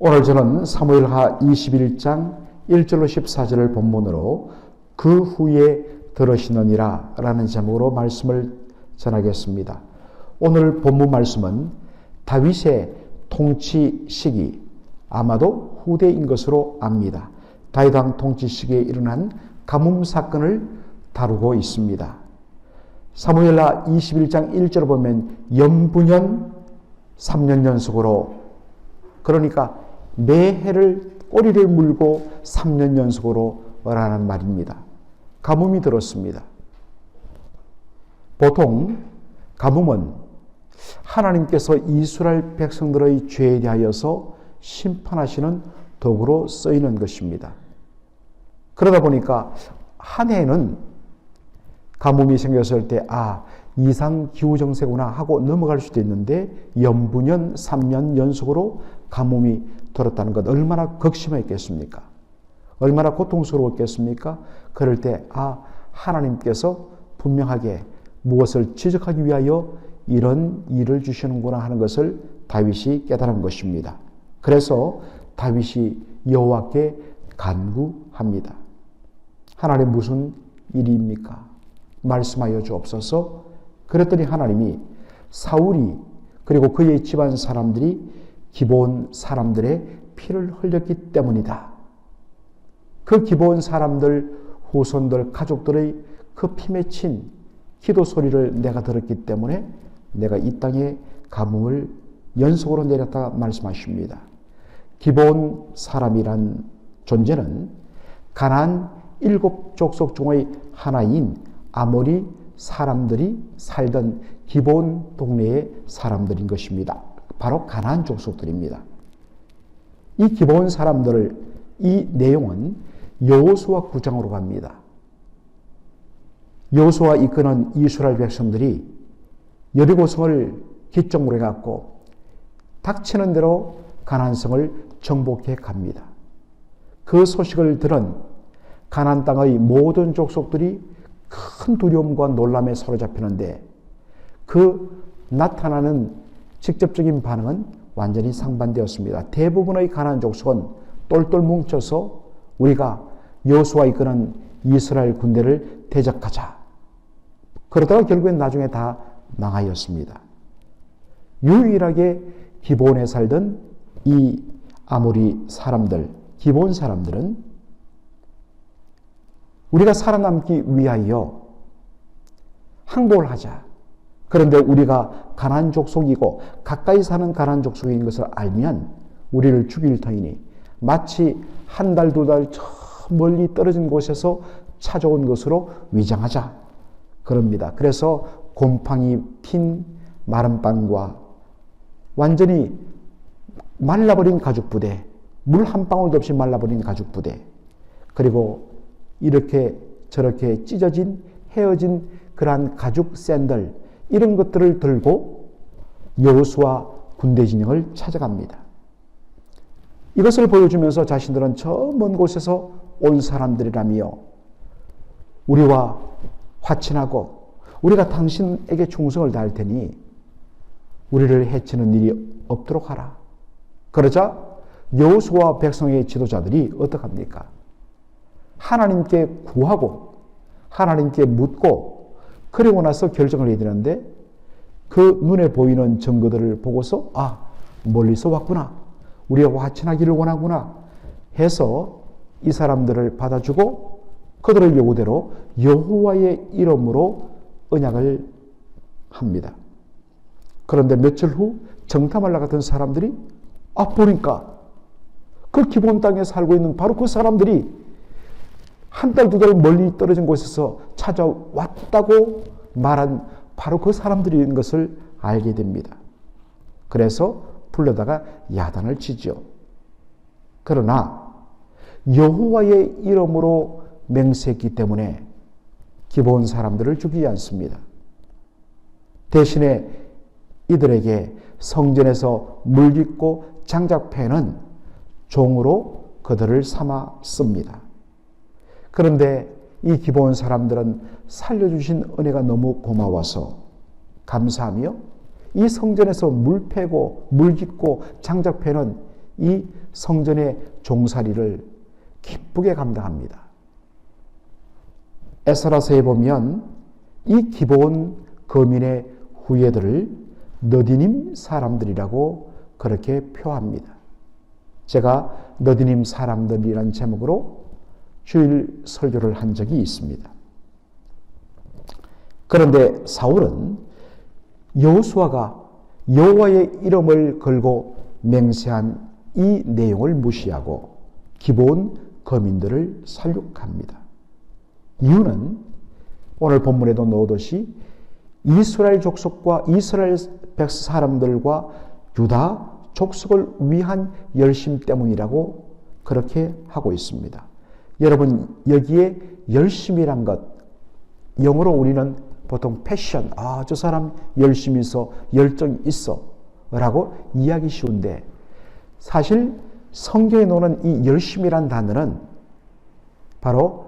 오늘 저는 사무엘하 21장 1절로 14절을 본문으로 그 후에 들으시느니라 라는 제목으로 말씀을 전하겠습니다. 오늘 본문 말씀은 다윗의 통치 시기, 아마도 후대인 것으로 압니다. 다윗 왕 통치 시기에 일어난 가뭄 사건을 다루고 있습니다. 사무엘하 21장 1절을 보면 연분년 3년 연속으로, 그러니까 매해를 꼬리를 물고 3년 연속으로 라는 말입니다. 가뭄이 들었습니다. 보통 가뭄은 하나님께서 이스라엘 백성들의 죄에 대하여서 심판하시는 도구로 쓰이는 것입니다. 그러다 보니까 한 해에는 가뭄이 생겼을 때 이상기후정세구나 하고 넘어갈 수도 있는데 연분년 3년 연속으로 가뭄이 들었다는 것, 얼마나 극심했겠습니까? 얼마나 고통스러웠겠습니까? 그럴 때 하나님께서 분명하게 무엇을 지적하기 위하여 이런 일을 주시는구나 하는 것을 다윗이 깨달은 것입니다. 그래서 다윗이 여호와께 간구합니다. 하나님, 무슨 일입니까? 말씀하여 주옵소서. 그랬더니 하나님이 사울이 그리고 그의 집안 사람들이 기브온 사람들의 피를 흘렸기 때문이다. 그 기브온 사람들, 후손들, 가족들의 그 피 맺힌 기도 소리를 내가 들었기 때문에 내가 이 땅에 가뭄을 연속으로 내렸다 말씀하십니다. 기브온 사람이란 존재는 가나안 7족속 중의 하나인 아모리 사람들이 살던 기브온 동네의 사람들인 것입니다. 바로 가나안 족속들입니다. 이 기브온 사람들을, 이 내용은 여호수아 9장으로 갑니다. 여호수아 이끄는 이스라엘 백성들이 여리고성을 기점으로 해갖고 닥치는 대로 가나안성을 정복해 갑니다. 그 소식을 들은 가나안 땅의 모든 족속들이 큰 두려움과 놀람에 사로잡히는데 그 나타나는 직접적인 반응은 완전히 상반되었습니다. 대부분의 가나안 족속은 똘똘 뭉쳐서 우리가 여호수아 이끄는 이스라엘 군대를 대적하자. 그러다가 결국엔 나중에 다 망하였습니다. 유일하게 기브온에 살던 이 아모리 사람들, 기브온 사람들은 우리가 살아남기 위하여 항복을 하자. 그런데 우리가 가나안 족속이고 가까이 사는 가나안 족속인 것을 알면 우리를 죽일 터이니 마치 한 달, 두 달 저 멀리 떨어진 곳에서 찾아온 것으로 위장하자. 그럽니다. 그래서 곰팡이 핀 마른 빵과 완전히 말라버린 가죽 부대, 물 한 방울도 없이 말라버린 가죽 부대, 그리고 이렇게 저렇게 찢어진 헤어진 그러한 가죽 샌들, 이런 것들을 들고 여호수아 군대 진영을 찾아갑니다. 이것을 보여주면서 자신들은 저 먼 곳에서 온 사람들이라며 우리와 화친하고 우리가 당신에게 충성을 다할 테니 우리를 해치는 일이 없도록 하라. 그러자 여호수아 백성의 지도자들이 어떡합니까? 하나님께 구하고 하나님께 묻고 그리고 나서 결정을 해야 되는데 그 눈에 보이는 증거들을 보고서 멀리서 왔구나. 우리가 화친하기를 원하구나 해서 이 사람들을 받아주고 그들의 요구대로 여호와의 이름으로 언약을 합니다. 그런데 며칠 후 정탐하려 같은 사람들이 보니까 그 기브온 땅에 살고 있는 바로 그 사람들이 한 달, 두 달 멀리 떨어진 곳에서 찾아왔다고 말한 바로 그 사람들인 것을 알게 됩니다. 그래서 불러다가 야단을 치죠. 그러나 여호와의 이름으로 맹세했기 때문에 기브온 사람들을 죽이지 않습니다. 대신에 이들에게 성전에서 물깃고 장작패는 종으로 그들을 삼아 씁니다. 그런데 이 기브온 사람들은 살려주신 은혜가 너무 고마워서 감사하며 이 성전에서 물 패고 물 깃고 장작 패는 이 성전의 종살이를 기쁘게 감당합니다. 에스라서에 보면 이 기브온 거민의 후예들을 너디님 사람들이라고 그렇게 표합니다. 제가 너디님 사람들이라는 제목으로 주일 설교를 한 적이 있습니다. 그런데 사울은 여호수아가 여호와의 이름을 걸고 맹세한 이 내용을 무시하고 기브온 거민들을 살육합니다. 이유는 오늘 본문에도 넣었듯이 이스라엘 족속과 이스라엘 사람들과 유다 족속을 위한 열심 때문이라고 그렇게 하고 있습니다. 여러분, 여기에 열심이란 것, 영어로 우리는 보통 패션, 저 사람 열심히 있어, 열정이 있어 라고 이해하기 쉬운데, 사실 성경에 나오는 이 열심이란 단어는 바로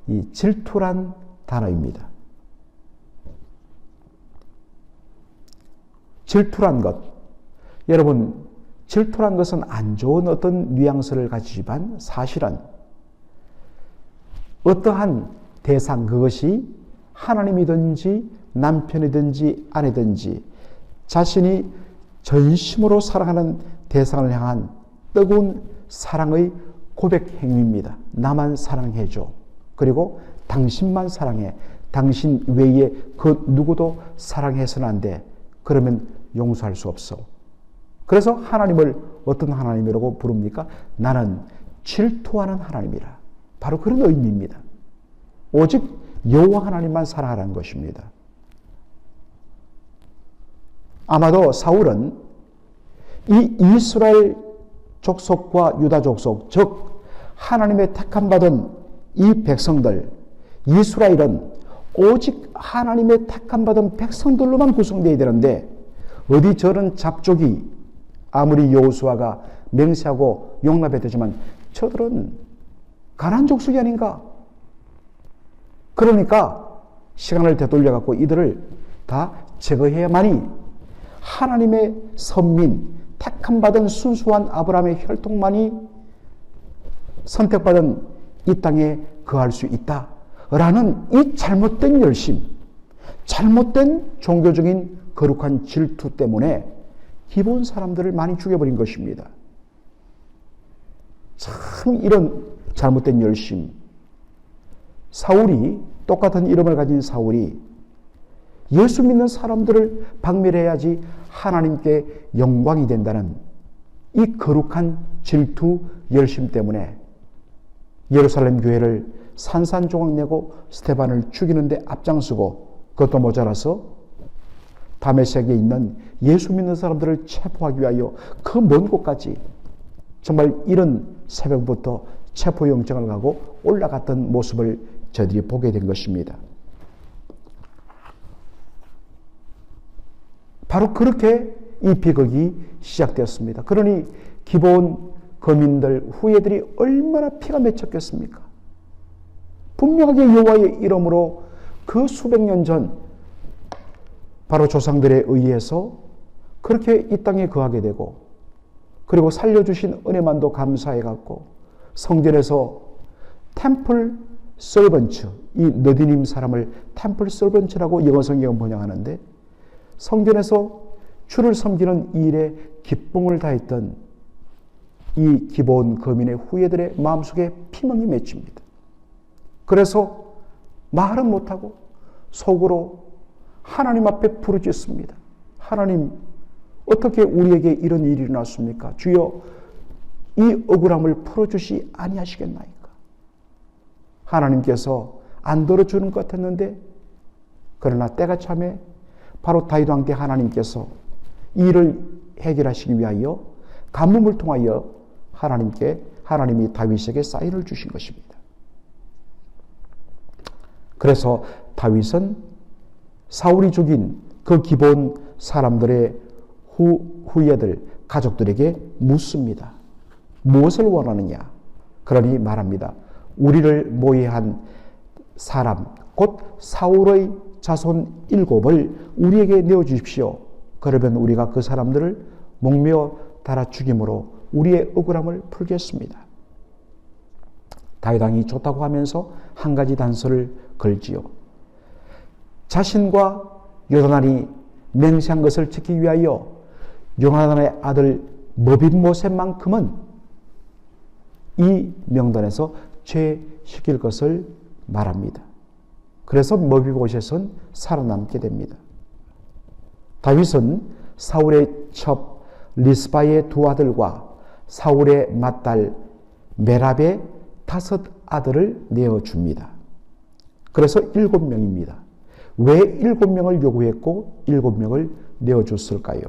이 질투란 단어입니다. 질투란 것, 여러분, 질투란 것은 안 좋은 어떤 뉘앙스를 가지지만 사실은 어떠한 대상, 그것이 하나님이든지 남편이든지 아내든지 자신이 전심으로 사랑하는 대상을 향한 뜨거운 사랑의 고백 행위입니다. 나만 사랑해줘. 그리고 당신만 사랑해. 당신 외에 그 누구도 사랑해서는 안 돼. 그러면 용서할 수 없어. 그래서 하나님을 어떤 하나님이라고 부릅니까? 나는 질투하는 하나님이라. 바로 그런 의미입니다. 오직 여호와 하나님만 사랑하라는 것입니다. 아마도 사울은 이 이스라엘 족속과 유다 족속, 즉 하나님의 택함받은 이 백성들, 이스라엘은 오직 하나님의 택함받은 백성들로만 구성되어야 되는데 어디 저런 잡족이 아무리 여호수아가 맹세하고 용납했지만 저들은 가나안 족속이 아닌가? 그러니까 시간을 되돌려 갖고 이들을 다 제거해야만이 하나님의 선민, 택함받은 순수한 아브라함의 혈통만이 선택받은 이 땅에 거할 수 있다라는 이 잘못된 열심, 잘못된 종교적인 거룩한 질투 때문에 기브온 사람들을 많이 죽여버린 것입니다. 참 이런 잘못된 열심, 사울이, 똑같은 이름을 가진 사울이 예수 믿는 사람들을 박멸해야지 하나님께 영광이 된다는 이 거룩한 질투 열심 때문에 예루살렘 교회를 산산조각 내고 스데반을 죽이는데 앞장서고, 그것도 모자라서 다메섹에 있는 예수 믿는 사람들을 체포하기 위하여 그 먼 곳까지 정말 이른 새벽부터 체포영장을 가고 올라갔던 모습을 저희들이 보게 된 것입니다. 바로 그렇게 이 비극이 시작되었습니다. 그러니 기브온 거민들, 후예들이 얼마나 피가 맺혔겠습니까? 분명하게 여호와의 이름으로 그 수백 년 전 바로 조상들에 의해서 그렇게 이 땅에 거하게 되고, 그리고 살려주신 은혜만도 감사해갖고 성전에서 템플 서번츠, 이 너디님 사람을 템플 서번츠라고 영어 성경은 번역하는데, 성전에서 주를 섬기는 이 일에 기쁨을 다했던 이 기브온 거민의 후예들의 마음속에 피멍이 맺힙니다. 그래서 말은 못하고 속으로 하나님 앞에 부르짖습니다. 하나님, 어떻게 우리에게 이런 일이 일어났습니까? 주여, 이 억울함을 풀어주시 아니하시겠나이까? 하나님께서 안 들어주는 것 같았는데, 그러나 때가 참에 바로 다윗 왕께 하나님께서 이 일을 해결하시기 위하여 간문을 통하여 하나님이 다윗에게 사인을 주신 것입니다. 그래서 다윗은 사울이 죽인 그 기브온 사람들의 후예들, 가족들에게 묻습니다. 무엇을 원하느냐? 그러니 말합니다. 우리를 모해한 사람, 곧 사울의 자손 7을 우리에게 내어주십시오. 그러면 우리가 그 사람들을 목매어 달아 죽임으로 우리의 억울함을 풀겠습니다. 다윗 왕이 좋다고 하면서 한 가지 단서를 걸지요. 자신과 요나단이 맹세한 것을 지키기 위하여 요나단의 아들 머비보셋만큼은 이 명단에서 제시킬 것을 말합니다. 그래서 머비보셋은 살아남게 됩니다. 다윗은 사울의 첩 리스바의 두 아들과 사울의 맏딸 메랍의 5 아들을 내어줍니다. 그래서 7명입니다. 왜 7명을 요구했고 7명을 내어줬을까요?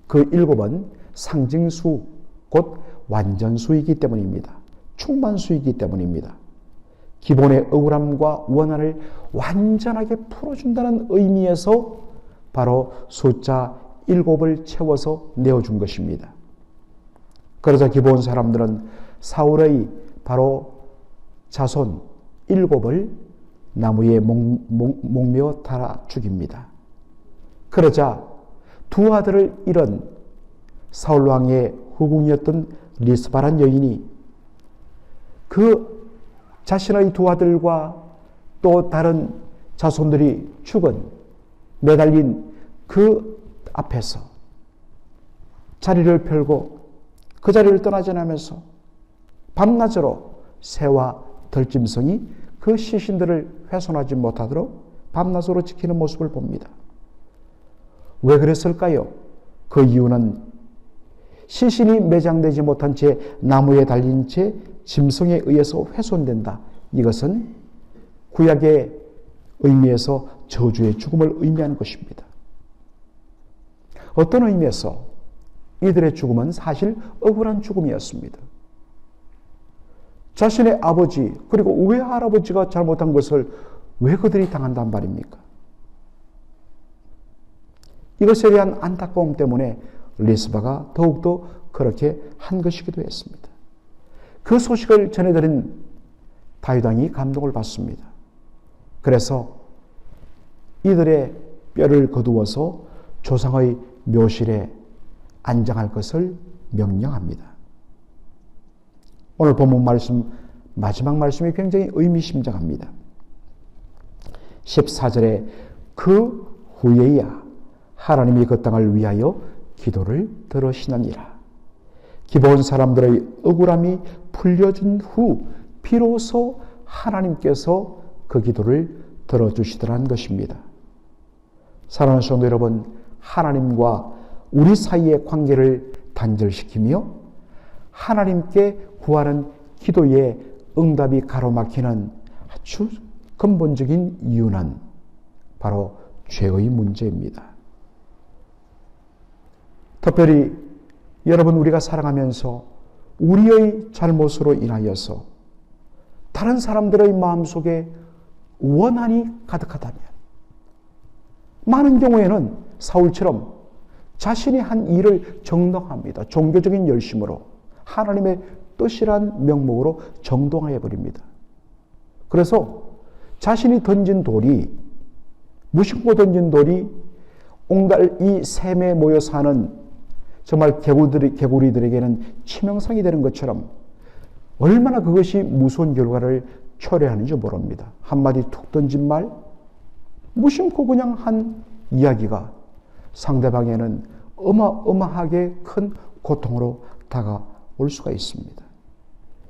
그 7은 상징수, 곧 완전수이기 때문입니다. 충만수이기 때문입니다. 기본의 억울함과 원한을 완전하게 풀어준다는 의미에서 바로 숫자 7을 채워서 내어준 것입니다. 그러자 기본 사람들은 사울의 바로 자손 7을 나무에 목매어 달아 죽입니다. 그러자 두 아들을 잃은 사울왕의 후궁이었던 리스바란 여인이 그 자신의 두 아들과 또 다른 자손들이 죽은 매달린 그 앞에서 자리를 펴고 그 자리를 떠나지 않으면서 밤낮으로 새와 들짐승이 그 시신들을 훼손하지 못하도록 밤낮으로 지키는 모습을 봅니다. 왜 그랬을까요? 그 이유는 시신이 매장되지 못한 채 나무에 달린 채 짐승에 의해서 훼손된다. 이것은 구약의 의미에서 저주의 죽음을 의미하는 것입니다. 어떤 의미에서 이들의 죽음은 사실 억울한 죽음이었습니다. 자신의 아버지 그리고 외할아버지가 잘못한 것을 왜 그들이 당한단 말입니까? 이것에 대한 안타까움 때문에 리스바가 더욱더 그렇게 한 것이기도 했습니다. 그 소식을 전해드린 다윗 왕이 감동을 받습니다. 그래서 이들의 뼈를 거두어서 조상의 묘실에 안장할 것을 명령합니다. 오늘 본문 말씀 마지막 말씀이 굉장히 의미심장합니다. 14절에 그 후에야 하나님이 그 땅을 위하여 기도를 들으시느니라. 기본 사람들의 억울함이 풀려진 후 비로소 하나님께서 그 기도를 들어주시더라는 것입니다. 사랑하는 성도 여러분, 하나님과 우리 사이의 관계를 단절시키며 하나님께 구하는 기도의 응답이 가로막히는 아주 근본적인 이유는 바로 죄의 문제입니다. 특별히 여러분, 우리가 살아가면서 우리의 잘못으로 인하여서 다른 사람들의 마음속에 원한이 가득하다면, 많은 경우에는 사울처럼 자신이 한 일을 정당합니다. 종교적인 열심으로 하나님의 뜻이란 명목으로 정당화해 버립니다. 그래서 자신이 던진 돌이, 무심코 던진 돌이 온갖 이 샘에 모여 사는 정말 개구리들에게는 치명상이 되는 것처럼 얼마나 그것이 무서운 결과를 초래하는지 모릅니다. 한마디 툭 던진 말, 무심코 그냥 한 이야기가 상대방에는 어마어마하게 큰 고통으로 다가올 수가 있습니다.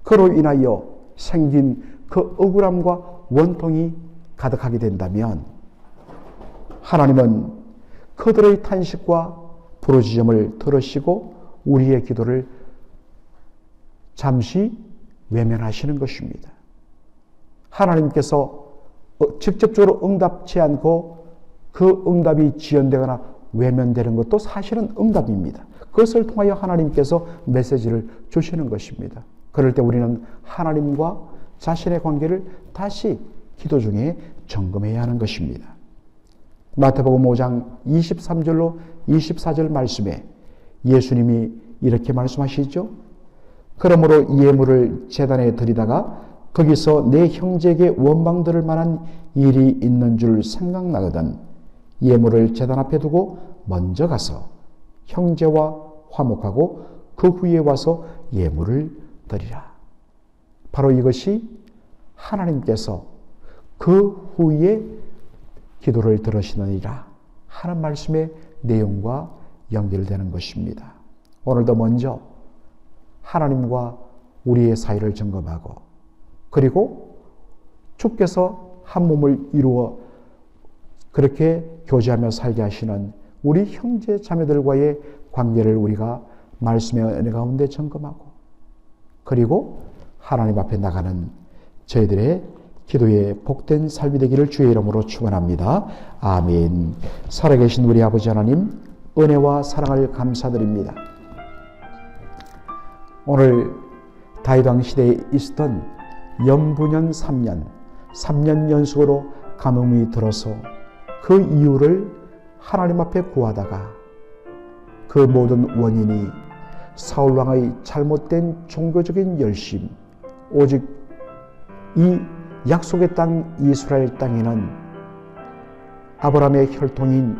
그로 인하여 생긴 그 억울함과 원통이 가득하게 된다면 하나님은 그들의 탄식과 부르짖음을 들으시고 우리의 기도를 잠시 외면하시는 것입니다. 하나님께서 직접적으로 응답치 않고 그 응답이 지연되거나 외면되는 것도 사실은 응답입니다. 그것을 통하여 하나님께서 메시지를 주시는 것입니다. 그럴 때 우리는 하나님과 자신의 관계를 다시 기도 중에 점검해야 하는 것입니다. 마태복음 5장 23절로 24절 말씀에 예수님이 이렇게 말씀하시죠. 그러므로 예물을 제단에 드리다가 거기서 내 형제에게 원망 들을 만한 일이 있는 줄 생각나거든 예물을 제단 앞에 두고 먼저 가서 형제와 화목하고 그 후에 와서 예물을 드리라. 바로 이것이 하나님께서 그 후에 기도를 들으시느니라 하는 말씀의 내용과 연결되는 것입니다. 오늘도 먼저 하나님과 우리의 사이를 점검하고, 그리고 주께서 한 몸을 이루어 그렇게 교제하며 살게 하시는 우리 형제 자매들과의 관계를 우리가 말씀의 은혜 가운데 점검하고, 그리고 하나님 앞에 나가는 저희들의 기도의 복된 삶이 되기를 주의 이름으로 축원합니다. 아멘. 살아계신 우리 아버지 하나님, 은혜와 사랑을 감사드립니다. 오늘 다윗 왕 시대에 있었던 연부년 3년 연속으로 가뭄이 들어서 그 이유를 하나님 앞에 구하다가 그 모든 원인이 사울 왕의 잘못된 종교적인 열심, 오직 이 약속의 땅 이스라엘 땅에는 아브라함의 혈통인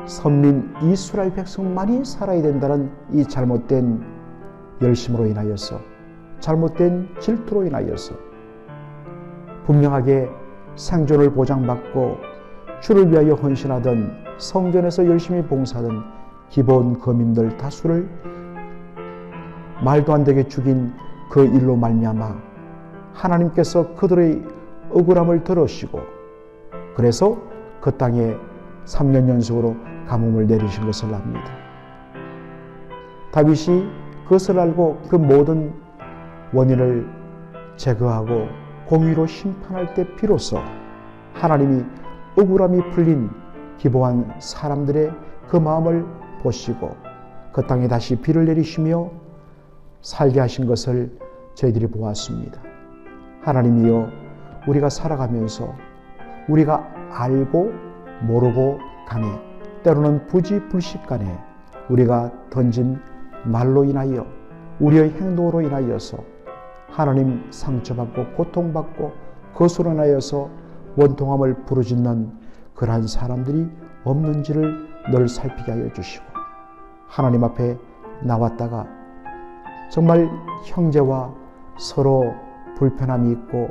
선민 이스라엘 백성만이 살아야 된다는 이 잘못된 열심으로 인하여서, 잘못된 질투로 인하여서 분명하게 생존을 보장받고 주를 위하여 헌신하던, 성전에서 열심히 봉사하던 기본 거민들 다수를 말도 안 되게 죽인 그 일로 말미암아 하나님께서 그들의 억울함을 들으시고, 그래서 그 땅에 3년 연속으로 가뭄을 내리신 것을 압니다. 다윗이 그것을 알고 그 모든 원인을 제거하고 공의로 심판할 때 비로소 하나님이 억울함이 풀린 기도한 사람들의 그 마음을 보시고 그 땅에 다시 비를 내리시며 살게 하신 것을 저희들이 보았습니다. 하나님이여, 우리가 살아가면서 우리가 알고 모르고 간에, 때로는 부지불식간에 우리가 던진 말로 인하여, 우리의 행동으로 인하여서 하나님 상처받고 고통받고 그것으로 인하여서 원통함을 부르짖는 그러한 사람들이 없는지를 늘 살피게 하여 주시고, 하나님 앞에 나왔다가 정말 형제와 서로 불편함이 있고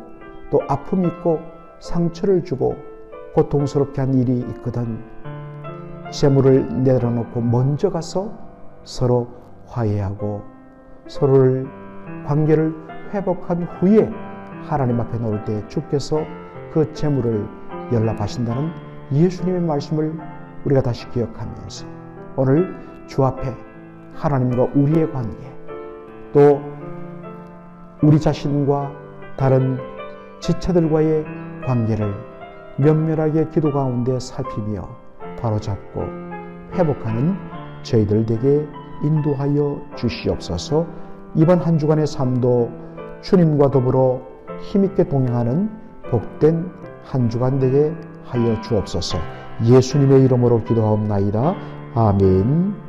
또 아픔이 있고 상처를 주고 고통스럽게 한 일이 있거든 재물을 내려놓고 먼저 가서 서로 화해하고 서로를 관계를 회복한 후에 하나님 앞에 나올 때 주께서 그 재물을 연락하신다는 예수님의 말씀을 우리가 다시 기억하면서 오늘 주 앞에 하나님과 우리의 관계, 또 우리 자신과 다른 지체들과의 관계를 면밀하게 기도 가운데 살피며 바로잡고 회복하는 저희들 되게 인도하여 주시옵소서. 이번 한 주간의 삶도 주님과 더불어 힘있게 동행하는 복된 한 주간 되게 하여 주옵소서. 예수님의 이름으로 기도하옵나이다. 아멘.